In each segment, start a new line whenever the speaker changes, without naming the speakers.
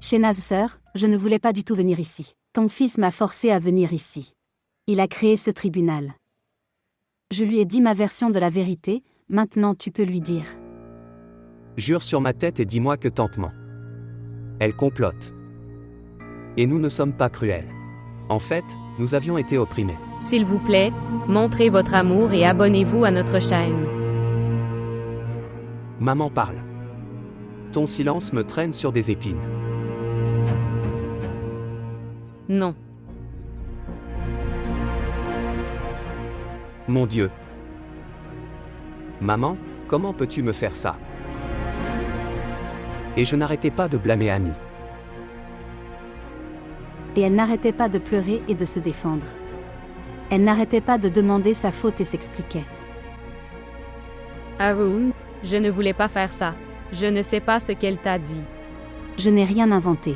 Shénaz sœur, je ne voulais pas du tout venir ici. Ton fils m'a forcé à venir ici. Il a créé ce tribunal. Je lui ai dit ma version de la vérité, maintenant tu peux lui dire.
Jure sur ma tête et dis-moi que tante ment. Elle complote. Et nous ne sommes pas cruels. En fait, nous avions été opprimés.
S'il vous plaît, montrez votre amour et abonnez-vous à notre chaîne.
Maman parle. Ton silence me traîne sur des épines.
Non.
Mon Dieu. Maman, comment peux-tu me faire ça? Et je n'arrêtais pas de blâmer Annie.
Et elle n'arrêtait pas de pleurer et de se défendre. Elle n'arrêtait pas de demander sa faute et s'expliquait.
Haroun, je ne voulais pas faire ça. Je ne sais pas ce qu'elle t'a dit.
Je n'ai rien inventé.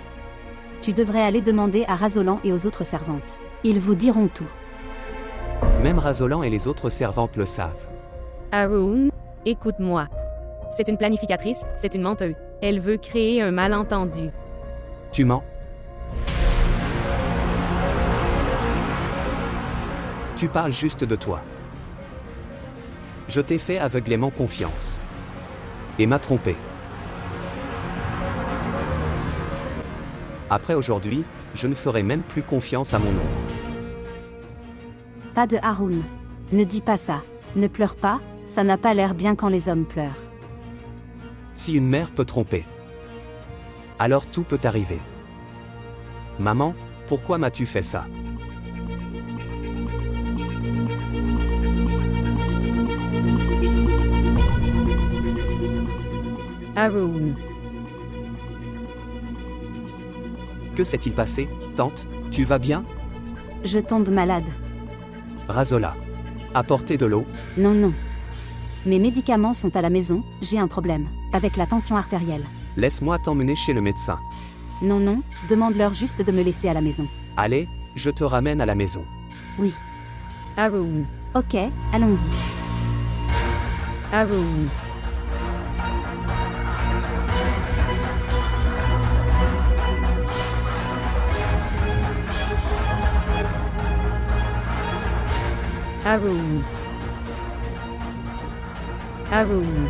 Tu devrais aller demander à Razolan et aux autres servantes. Ils vous diront tout.
Même Razolan et les autres servantes le savent.
Haroun, écoute-moi. C'est une planificatrice, c'est une menteuse. Elle veut créer un malentendu.
Tu mens? Tu parles juste de toi. Je t'ai fait aveuglément confiance. Et m'a trompé. Après aujourd'hui, je ne ferai même plus confiance à mon ombre.
Pas de Haroun. Ne dis pas ça. Ne pleure pas, ça n'a pas l'air bien quand les hommes pleurent.
Si une mère peut tromper, alors tout peut arriver. Maman, pourquoi m'as-tu fait ça?
Haroun.
Que s'est-il passé, tante? Tu vas bien?
Je tombe malade.
Razola. Apportez de l'eau?
Non, non. Mes médicaments sont à la maison, j'ai un problème. Avec la tension artérielle.
Laisse-moi t'emmener chez le médecin.
Non, non, demande-leur juste de me laisser à la maison.
Allez, je te ramène à la maison.
Oui.
Haroun.
Ok, allons-y.
Haroun. Haroun. Haroun.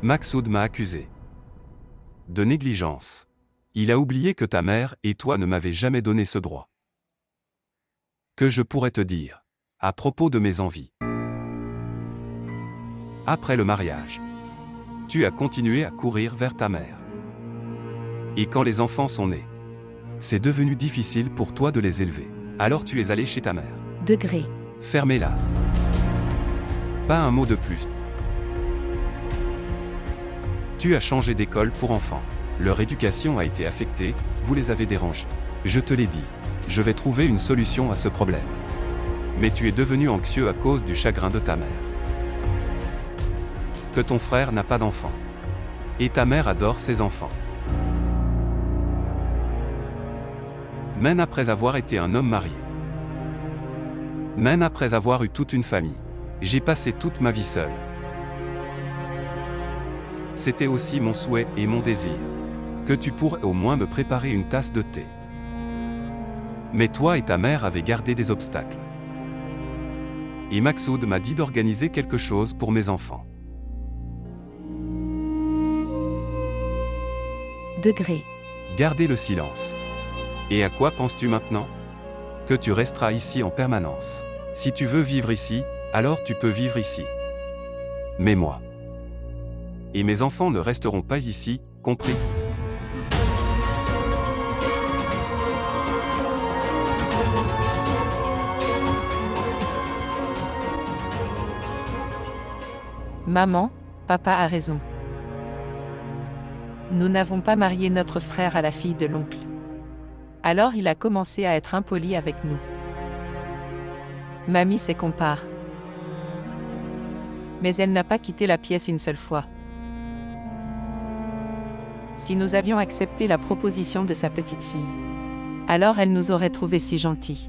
Maksoud m'a accusé de négligence. Il a oublié que ta mère et toi ne m'avez jamais donné ce droit. Que je pourrais te dire à propos de mes envies? Après le mariage, tu as continué à courir vers ta mère. Et quand les enfants sont nés, c'est devenu difficile pour toi de les élever. Alors tu es allé chez ta mère.
Degré.
Fermez-la. Pas un mot de plus. Tu as changé d'école pour enfants. Leur éducation a été affectée, vous les avez dérangés. Je te l'ai dit. Je vais trouver une solution à ce problème. Mais tu es devenu anxieux à cause du chagrin de ta mère. Que ton frère n'a pas d'enfants. Et ta mère adore ses enfants. Même après avoir été un homme marié. Même après avoir eu toute une famille. J'ai passé toute ma vie seul. C'était aussi mon souhait et mon désir. Que tu pourrais au moins me préparer une tasse de thé. Mais toi et ta mère avez gardé des obstacles. Et Maksoud m'a dit d'organiser quelque chose pour mes enfants.
Degré.
Gardez le silence. Et à quoi penses-tu maintenant? Que tu resteras ici en permanence. Si tu veux vivre ici, alors tu peux vivre ici. Mais moi et mes enfants ne resteront pas ici, compris?
Maman, papa a raison. Nous n'avons pas marié notre frère à la fille de l'oncle. Alors il a commencé à être impoli avec nous. Mamie s'est compare. Mais elle n'a pas quitté la pièce une seule fois. Si nous avions accepté la proposition de sa petite fille, alors elle nous aurait trouvés si gentils.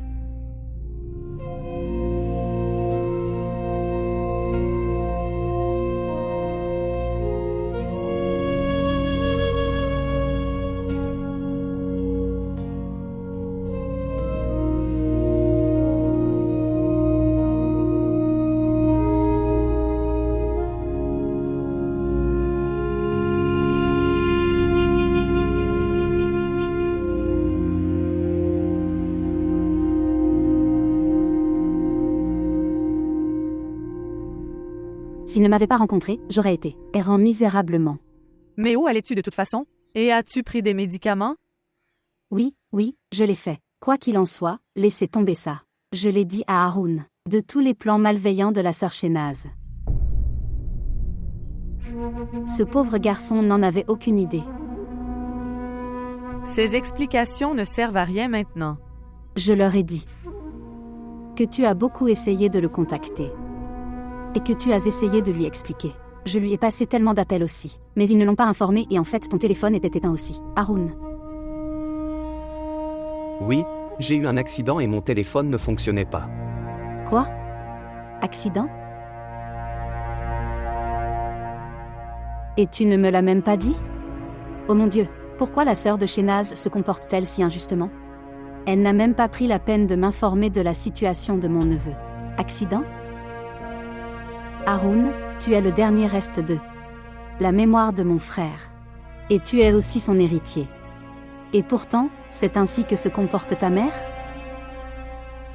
S'il ne m'avait pas rencontré, j'aurais été errant misérablement.
Mais où allais-tu de toute façon? Et as-tu pris des médicaments?
Oui, je l'ai fait. Quoi qu'il en soit, laissez tomber ça. Je l'ai dit à Haroun. De tous les plans malveillants de la sœur Shénaz. Ce pauvre garçon n'en avait aucune idée.
Ces explications ne servent à rien maintenant.
Je leur ai dit que tu as beaucoup essayé de le contacter et que tu as essayé de lui expliquer. Je lui ai passé tellement d'appels aussi, mais ils ne l'ont pas informé et en fait ton téléphone était éteint aussi. Haroun.
Oui, j'ai eu un accident et mon téléphone ne fonctionnait pas.
Quoi? Accident? Et tu ne me l'as même pas dit? Oh mon Dieu, pourquoi la sœur de Shénaz se comporte-t-elle si injustement? Elle n'a même pas pris la peine de m'informer de la situation de mon neveu. Accident? Haroun, tu es le dernier reste de la mémoire de mon frère. Et tu es aussi son héritier. Et pourtant, c'est ainsi que se comporte ta mère?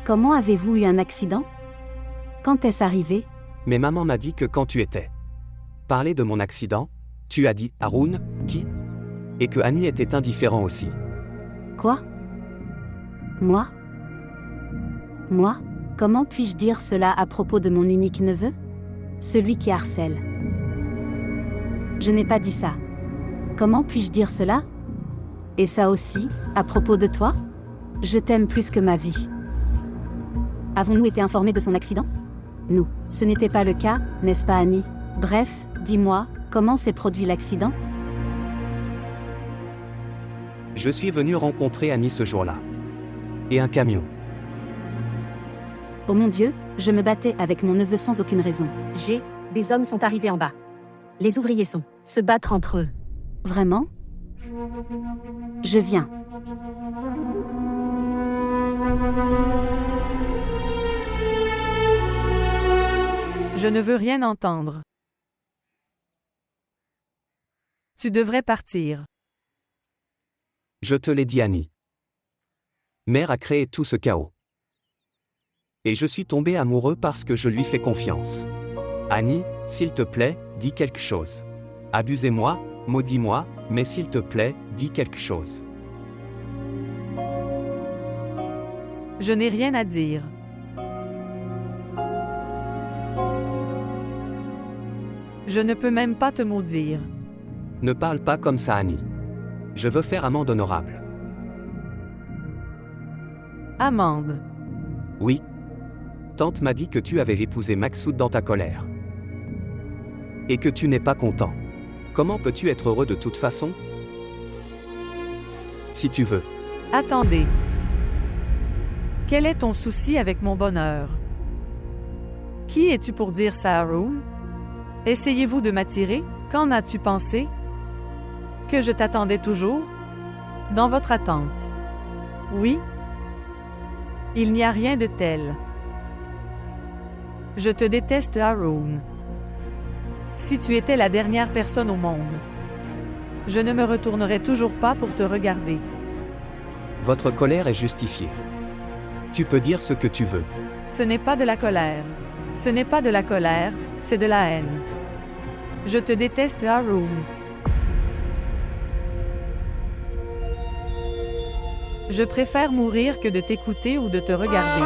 Comment avez-vous eu un accident? Quand est-ce arrivé?
Mais maman m'a dit que quand tu étais parlé de mon accident, tu as dit Haroun, qui? Et que Annie était indifférent aussi.
Quoi? Moi? Comment puis-je dire cela à propos de mon unique neveu? Celui qui harcèle. Je n'ai pas dit ça. Comment puis-je dire cela? Et ça aussi, à propos de toi? Je t'aime plus que ma vie. Avons-nous été informés de son accident? Nous. Ce n'était pas le cas, n'est-ce pas Annie? Bref, dis-moi, comment s'est produit l'accident?
Je suis venu rencontrer Annie ce jour-là. Et un camion.
Oh mon Dieu, je me battais avec mon neveu sans aucune raison.
Des hommes sont arrivés en bas. Les ouvriers sont se battre entre eux.
Vraiment? Je viens.
Je ne veux rien entendre. Tu devrais partir.
Je te l'ai dit Annie. Mère a créé tout ce chaos. Et je suis tombé amoureux parce que je lui fais confiance. Annie, s'il te plaît, dis quelque chose. Abusez-moi, maudis-moi, mais s'il te plaît, dis quelque chose.
Je n'ai rien à dire. Je ne peux même pas te maudire.
Ne parle pas comme ça Annie. Je veux faire amende honorable.
Amende.
Oui. Tante m'a dit que tu avais épousé Maxoud dans ta colère. Et que tu n'es pas content. Comment peux-tu être heureux de toute façon? Si tu veux.
Attendez. Quel est ton souci avec mon bonheur? Qui es-tu pour dire ça, Haroun? Essayez-vous de m'attirer? Qu'en as-tu pensé? Que je t'attendais toujours? Dans votre attente. Oui? Il n'y a rien de tel. Je te déteste, Haroun. Si tu étais la dernière personne au monde, je ne me retournerais toujours pas pour te regarder.
Votre colère est justifiée. Tu peux dire ce que tu veux.
Ce n'est pas de la colère. Ce n'est pas de la colère, c'est de la haine. Je te déteste, Haroun. Je préfère mourir que de t'écouter ou de te regarder.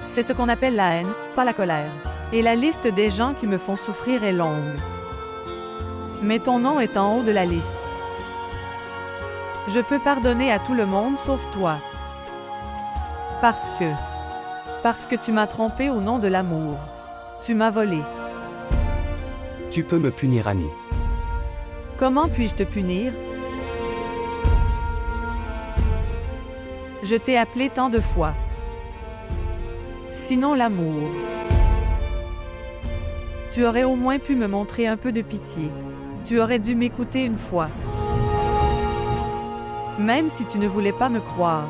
C'est ce qu'on appelle la haine, pas la colère. Et la liste des gens qui me font souffrir est longue. Mais ton nom est en haut de la liste. Je peux pardonner à tout le monde sauf toi. Parce que tu m'as trompé au nom de l'amour. Tu m'as volé.
Tu peux me punir Annie.
Comment puis-je te punir? Je t'ai appelé tant de fois. Sinon l'amour. Tu aurais au moins pu me montrer un peu de pitié. Tu aurais dû m'écouter une fois. Même si tu ne voulais pas me croire.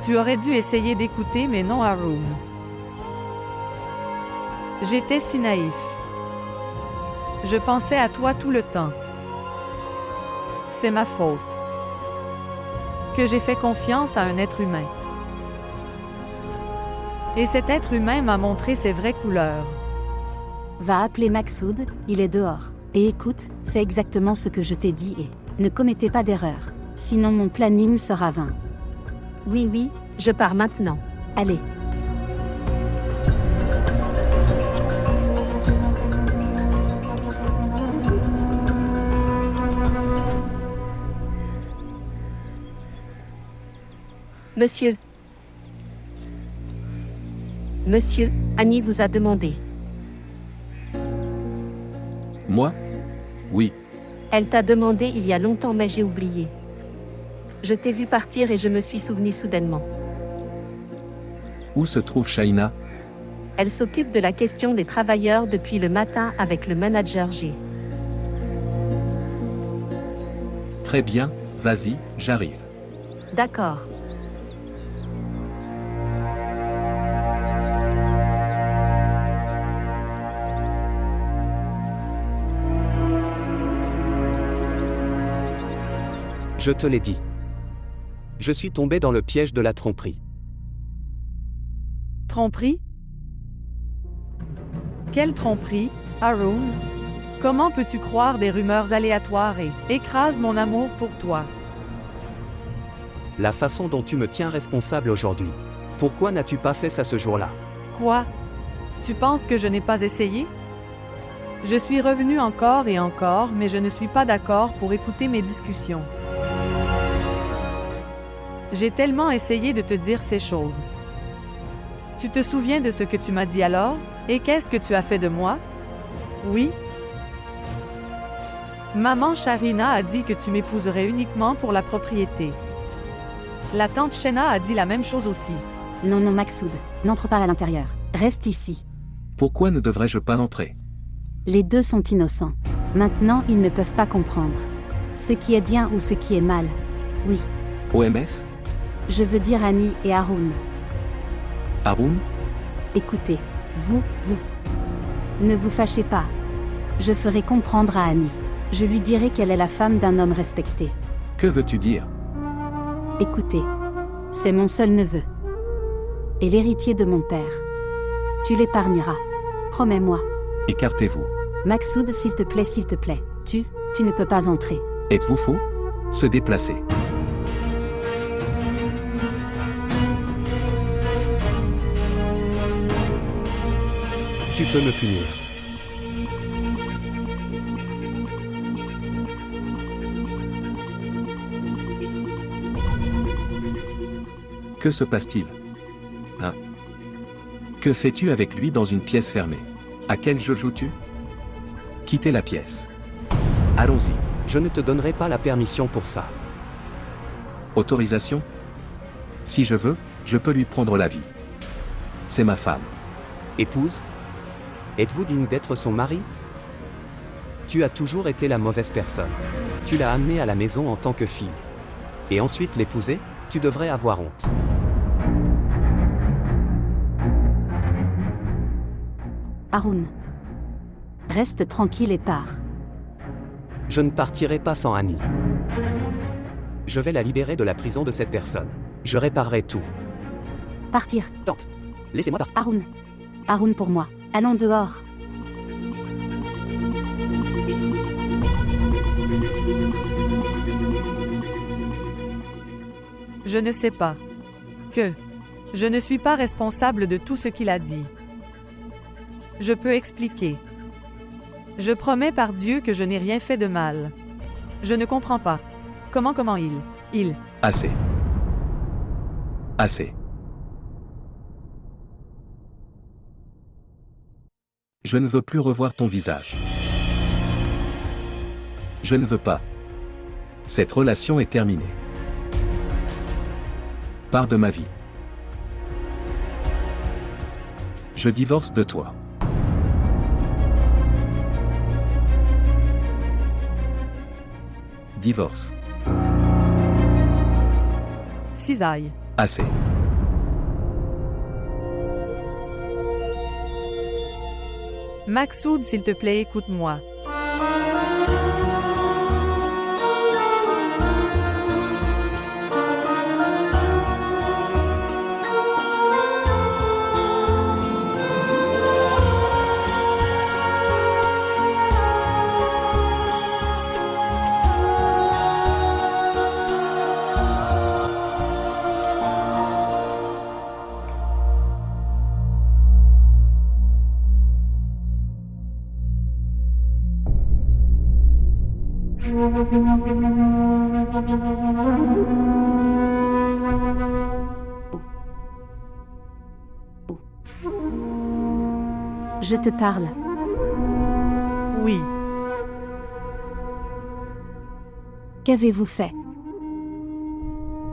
Tu aurais dû essayer d'écouter, mais non, Haroun. J'étais si naïf. Je pensais à toi tout le temps. C'est ma faute. Que j'ai fait confiance à un être humain. Et cet être humain m'a montré ses vraies couleurs.
Va appeler Maxoud, il est dehors. Et écoute, fais exactement ce que je t'ai dit et ne commettez pas d'erreur. Sinon mon planning sera vain.
Oui, oui, je pars maintenant.
Allez.
Monsieur. Monsieur, Annie vous a demandé.
Moi? Oui.
Elle t'a demandé il y a longtemps mais j'ai oublié. Je t'ai vu partir et je me suis souvenu soudainement.
Où se trouve Shaina?
Elle s'occupe de la question des travailleurs depuis le matin avec le manager G.
Très bien, vas-y, j'arrive.
D'accord.
Je te l'ai dit. Je suis tombé dans le piège de la tromperie.
Tromperie? Quelle tromperie, Haroun? Comment peux-tu croire des rumeurs aléatoires et écrase mon amour pour toi?
La façon dont tu me tiens responsable aujourd'hui. Pourquoi n'as-tu pas fait ça ce jour-là?
Quoi? Tu penses que je n'ai pas essayé? Je suis revenu encore et encore, mais je ne suis pas d'accord pour écouter mes discussions. J'ai tellement essayé de te dire ces choses. Tu te souviens de ce que tu m'as dit alors? Et qu'est-ce que tu as fait de moi? Oui? Maman Sharina a dit que tu m'épouserais uniquement pour la propriété. La tante Shena a dit la même chose aussi.
Non, non, Maxoud, n'entre pas à l'intérieur. Reste ici.
Pourquoi ne devrais-je pas entrer?
Les deux sont innocents. Maintenant, ils ne peuvent pas comprendre. Ce qui est bien ou ce qui est mal. Oui,
OMS?
je veux dire Annie et Haroun.
Haroun?
Écoutez, vous. Ne vous fâchez pas. Je ferai comprendre à Annie. Je lui dirai qu'elle est la femme d'un homme respecté.
Que veux-tu dire?
Écoutez, c'est mon seul neveu. Et l'héritier de mon père. Tu l'épargneras. Promets-moi.
Écartez-vous.
Maxoud, s'il te plaît. Tu ne peux pas entrer.
Êtes-vous fou? Se déplacer.
Tu peux me punir.
Que se passe-t-il? Hein? Que fais-tu avec lui dans une pièce fermée? À quel jeu joues-tu? Quittez la pièce. Allons-y.
Je ne te donnerai pas la permission pour ça.
Autorisation? Si je veux, je peux lui prendre la vie. C'est ma femme.
Épouse? Êtes-vous digne d'être son mari? Tu as toujours été la mauvaise personne. Tu l'as amenée à la maison en tant que fille. Et ensuite l'épouser? Tu devrais avoir honte.
Haroun. Reste tranquille et pars.
Je ne partirai pas sans Annie. Je vais la libérer de la prison de cette personne. Je réparerai tout.
Partir.
Tante, laissez-moi partir.
Haroun. Haroun pour moi. Allons dehors.
Je ne sais pas. Je ne suis pas responsable de tout ce qu'il a dit. Je peux expliquer. Je promets par Dieu que je n'ai rien fait de mal. Je ne comprends pas. Comment il...
Assez. Assez. Je ne veux plus revoir ton visage. Je ne veux pas. Cette relation est terminée. Pars de ma vie. Je divorce de toi. Divorce.
Cisaille.
Assez.
Maxoud, s'il te plaît, écoute-moi.
Je te parle.
Oui.
Qu'avez-vous fait?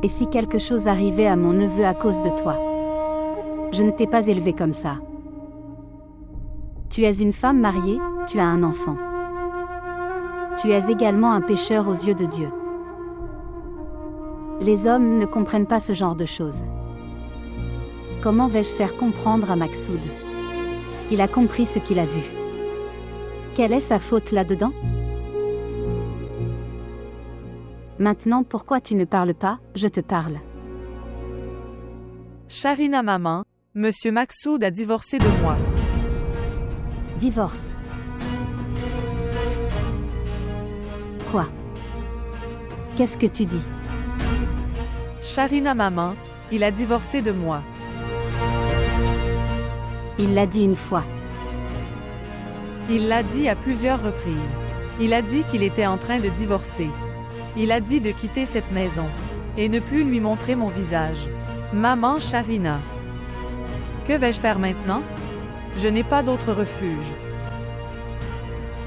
Et si quelque chose arrivait à mon neveu à cause de toi? Je ne t'ai pas élevé comme ça. Tu es une femme mariée, tu as un enfant. Tu es également un pécheur aux yeux de Dieu. Les hommes ne comprennent pas ce genre de choses. Comment vais-je faire comprendre à Maksoud? Il a compris ce qu'il a vu. Quelle est sa faute là-dedans? Maintenant, pourquoi tu ne parles pas? Je te parle.
Sharina maman, Monsieur Maksoud a divorcé de moi.
Divorce. Quoi? Qu'est-ce que tu dis?
Sharina maman, il a divorcé de moi.
Il l'a dit une fois.
Il l'a dit à plusieurs reprises. Il a dit qu'il était en train de divorcer. Il a dit de quitter cette maison et ne plus lui montrer mon visage. Maman Sharina. Que vais-je faire maintenant? Je n'ai pas d'autre refuge.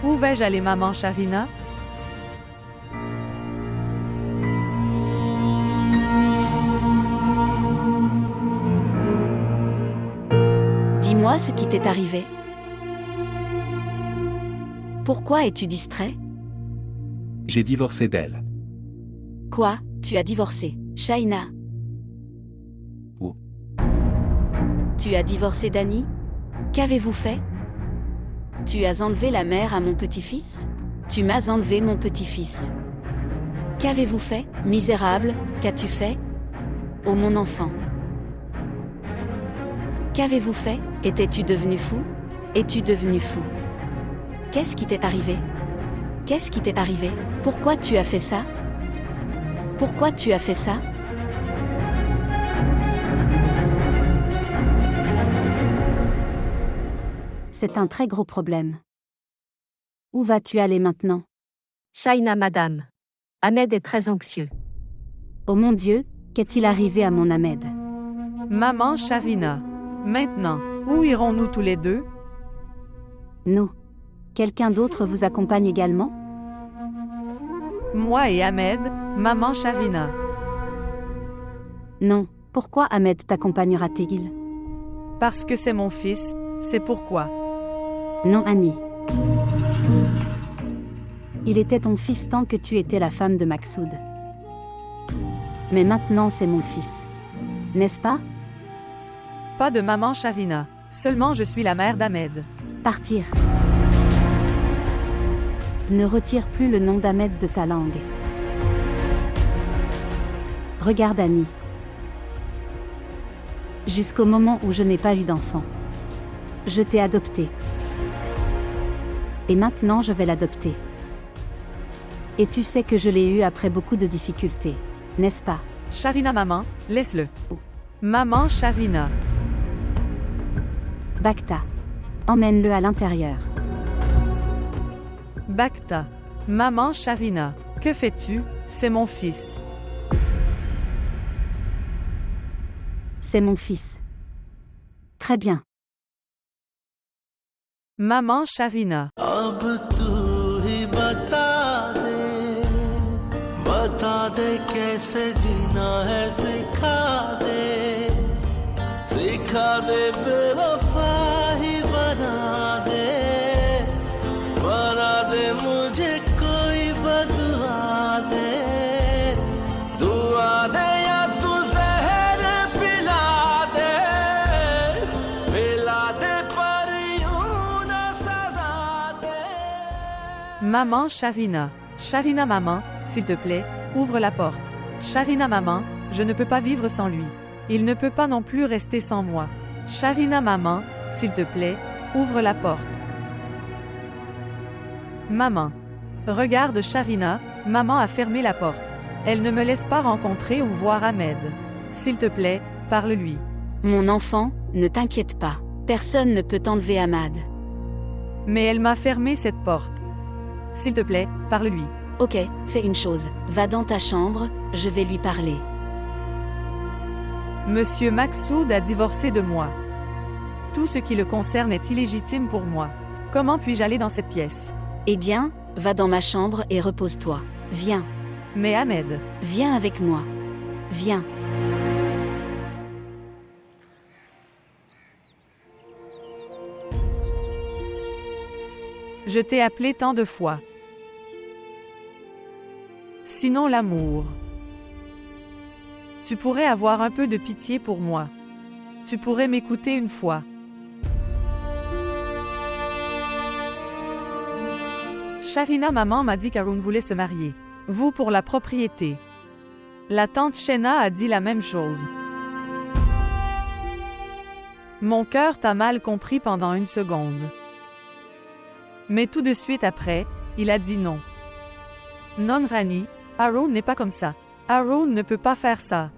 Où vais-je aller, maman Sharina?
Dis-moi ce qui t'est arrivé. Pourquoi es-tu distrait?
J'ai divorcé d'elle.
Quoi? Tu as divorcé, Shaina?
Où?
Tu as divorcé d'Annie? Qu'avez-vous fait? Tu as enlevé la mère à mon petit-fils? Tu m'as enlevé mon petit-fils. Qu'avez-vous fait, misérable? Qu'as-tu fait? Oh mon enfant. Qu'avez-vous fait? Étais-tu devenu fou? Es-tu devenu fou? Qu'est-ce qui t'est arrivé? Qu'est-ce qui t'est arrivé? Pourquoi tu as fait ça? Pourquoi tu as fait ça? C'est un très gros problème. Où vas-tu aller maintenant?
Shaina madame. Ahmed est très anxieux.
Oh mon Dieu, qu'est-il arrivé à mon Ahmed?
Maman Sharina. Maintenant, où irons-nous tous les deux?
Nous. Quelqu'un d'autre vous accompagne également?
Moi et Ahmed, maman Sharina.
Non, pourquoi Ahmed t'accompagnera-t-il?
Parce que c'est mon fils, c'est pourquoi.
Non, Annie. Il était ton fils tant que tu étais la femme de Maksoud. Mais maintenant c'est mon fils. N'est-ce pas?
Pas de maman Sharina, seulement je suis la mère d'Ahmed.
Partir. Ne retire plus le nom d'Ahmed de ta langue. Regarde Annie. Jusqu'au moment où je n'ai pas eu d'enfant. Je t'ai adopté. Et maintenant je vais l'adopter. Et tu sais que je l'ai eu après beaucoup de difficultés, n'est-ce pas?
Sharina maman, laisse-le. Maman Sharina.
Bacta. Emmène-le à l'intérieur.
Bacta. Maman Sharina. Que fais-tu? C'est mon fils.
C'est mon fils. Très bien.
Maman Sharina.
बता दे कैसे जीना है सिखा दे बेवफा ही बना दे मुझे कोई बदुआ दे दुआ दे या तू जहर पिला दे पर यूं न सजा दे.
Maman Sharina. Sharina maman, s'il te plaît, ouvre la porte. Sharina maman, je ne peux pas vivre sans lui. Il ne peut pas non plus rester sans moi. Sharina maman, s'il te plaît, ouvre la porte. Maman. Regarde Sharina, maman a fermé la porte. Elle ne me laisse pas rencontrer ou voir Ahmed. S'il te plaît, parle-lui.
Mon enfant, ne t'inquiète pas. Personne ne peut t'enlever Ahmad.
Mais elle m'a fermé cette porte. S'il te plaît, parle-lui.
Ok, fais une chose, va dans ta chambre, je vais lui parler.
Monsieur Maksoud a divorcé de moi. Tout ce qui le concerne est illégitime pour moi. Comment puis-je aller dans cette pièce?
Eh bien, va dans ma chambre et repose-toi. Viens,
Mais Ahmed,
viens avec moi. Viens.
je t'ai appelé tant de fois. Sinon l'amour. Tu pourrais avoir un peu de pitié pour moi. Tu pourrais m'écouter une fois. Sharina, maman m'a dit qu'Haroun voulait se marier. Vous pour la propriété. La tante Shena a dit la même chose. Mon cœur t'a mal compris pendant une seconde. Mais tout de suite après, il a dit non. Non Rani, Haroun n'est pas comme ça. Haroun ne peut pas faire ça.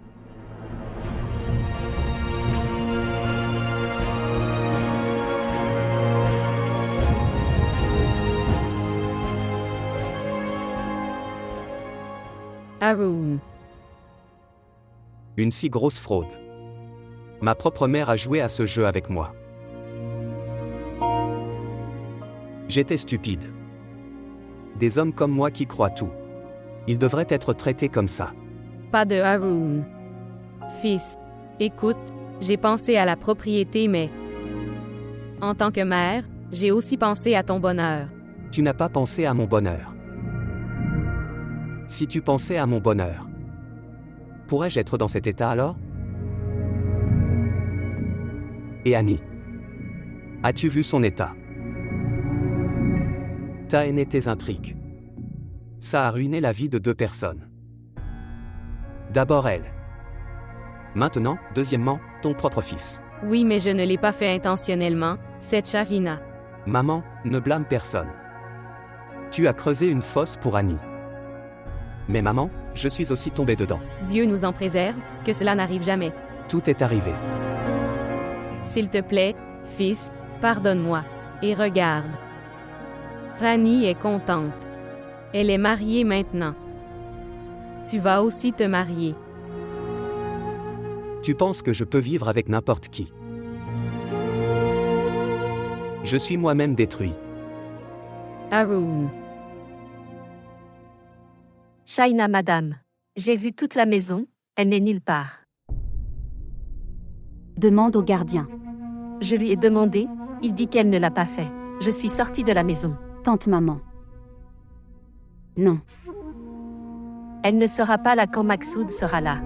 Haroun.
Une si grosse fraude. Ma propre mère a joué à ce jeu avec moi. J'étais stupide. Des hommes comme moi qui croient tout. Ils devraient être traités comme ça.
Pas de Haroun. Fils, écoute, j'ai pensé à la propriété, mais en tant que mère, j'ai aussi pensé à ton bonheur.
Tu n'as pas pensé à mon bonheur. Si tu pensais à mon bonheur, pourrais-je être dans cet état alors? Et Annie? As-tu vu son état? T'as aimé tes intrigues. Ça a ruiné la vie de 2 personnes. D'abord elle. Maintenant, deuxièmement, ton propre fils.
Oui, mais je ne l'ai pas fait intentionnellement, c'est Sharina.
Maman, ne blâme personne. Tu as creusé une fosse pour Annie. Mais maman, je suis aussi tombé dedans.
Dieu nous en préserve, que cela n'arrive jamais.
Tout est arrivé.
S'il te plaît, fils, pardonne-moi. Et regarde. Rani est contente. Elle est mariée maintenant. Tu vas aussi te marier.
Tu penses que je peux vivre avec n'importe qui? Je suis moi-même détruit.
Haroun.
Shaina, madame. J'ai vu toute la maison, elle n'est nulle part.
Demande au gardien.
Je lui ai demandé, il dit qu'elle ne l'a pas fait. Je suis sortie de la maison.
Tante maman. Non.
Elle ne sera pas là quand Maksoud sera là.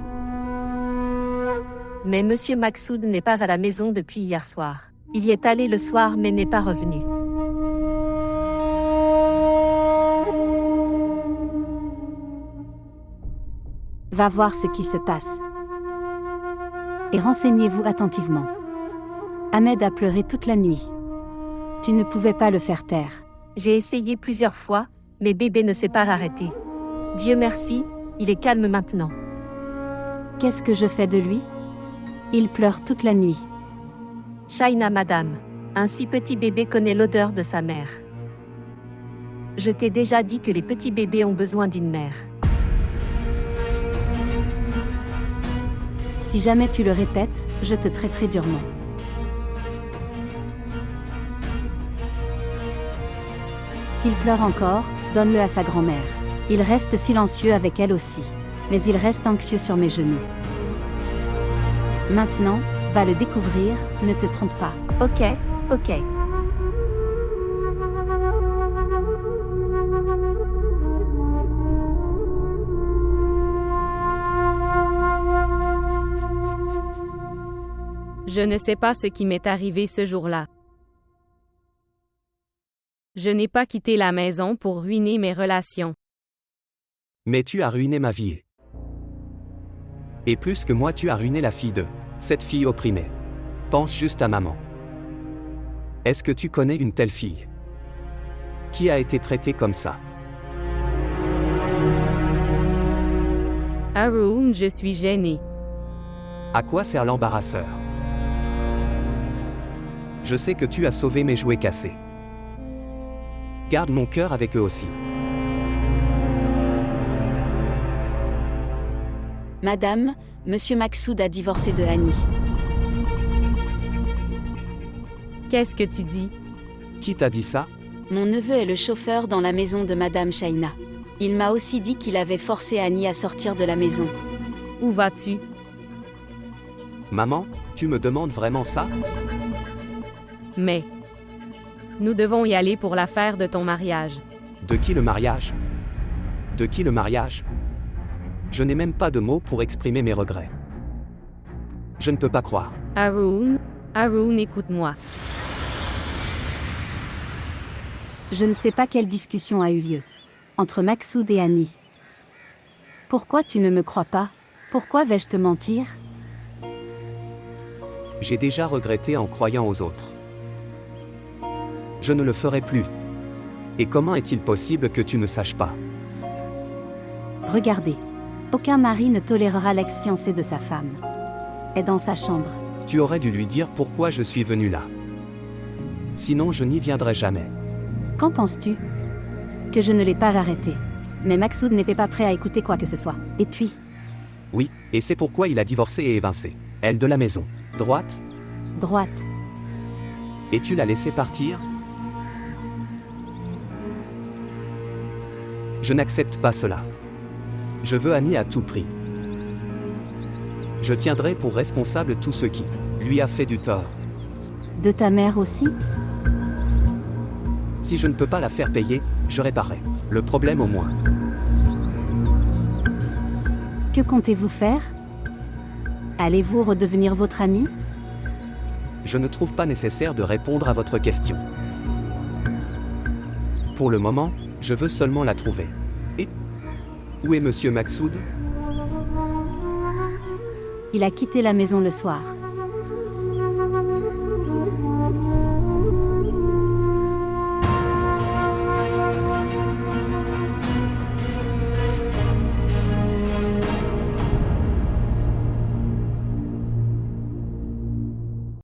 Mais Monsieur Maksoud n'est pas à la maison depuis hier soir. Il y est allé le soir mais n'est pas revenu.
Va voir ce qui se passe. Et renseignez-vous attentivement. Ahmed a pleuré toute la nuit. Tu ne pouvais pas le faire taire.
J'ai essayé plusieurs fois, mais bébé ne s'est pas arrêté. Dieu merci, il est calme maintenant.
Qu'est-ce que je fais de lui? Il pleure toute la nuit.
Shaina, madame, un si petit bébé connaît l'odeur de sa mère. Je t'ai déjà dit que les petits bébés ont besoin d'une mère.
Si jamais tu le répètes, je te traiterai durement. S'il pleure encore, donne-le à sa grand-mère. Il reste silencieux avec elle aussi. Mais il reste anxieux sur mes genoux. Maintenant, va le découvrir, ne te trompe pas.
Ok, ok.
Je ne sais pas ce qui m'est arrivé ce jour-là. Je n'ai pas quitté la maison pour ruiner mes relations.
Mais tu as ruiné ma vie. Et plus que moi, tu as ruiné la fille de cette fille opprimée. Pense juste à maman. Est-ce que tu connais une telle fille? Qui a été traitée comme ça?
Haroun, je suis gênée.
À quoi sert l'embarrasseur? Je sais que tu as sauvé mes jouets cassés. Garde mon cœur avec eux aussi.
Madame, Monsieur Maksoud a divorcé de Annie.
Qu'est-ce que tu dis?
Qui t'a dit ça?
Mon neveu est le chauffeur dans la maison de Madame Shaina. Il m'a aussi dit qu'il avait forcé Annie à sortir de la maison.
Où vas-tu?
Maman, tu me demandes vraiment ça?
Mais nous devons y aller pour l'affaire de ton mariage.
De qui le mariage? De qui le mariage? Je n'ai même pas de mots pour exprimer mes regrets. Je ne peux pas croire.
Haroun, écoute-moi.
Je ne sais pas quelle discussion a eu lieu entre Maksoud et Annie. Pourquoi tu ne me crois pas? Pourquoi vais-je te mentir?
J'ai déjà regretté en croyant aux autres. Je ne le ferai plus. Et comment est-il possible que tu ne saches pas?
Regardez. Aucun mari ne tolérera l'ex-fiancé de sa femme. Est dans sa chambre.
Tu aurais dû lui dire pourquoi je suis venu là. Sinon je n'y viendrai jamais.
Qu'en penses-tu? Que je ne l'ai pas arrêté. Mais Maksoud n'était pas prêt à écouter quoi que ce soit. Et puis,
Oui, et c'est pourquoi il a divorcé et évincé elle de la maison. Droite?
droite.
Et tu l'as laissé partir? Je n'accepte pas cela. Je veux Annie à tout prix. Je tiendrai pour responsable tout ce qui lui a fait du tort.
De ta mère aussi?
Si je ne peux pas la faire payer, je réparerai le problème au moins.
Que comptez-vous faire? Allez-vous redevenir votre ami?
Je ne trouve pas nécessaire de répondre à votre question. Pour le moment, je veux seulement la trouver. Et où est Monsieur Maksoud?
Il a quitté la maison le soir.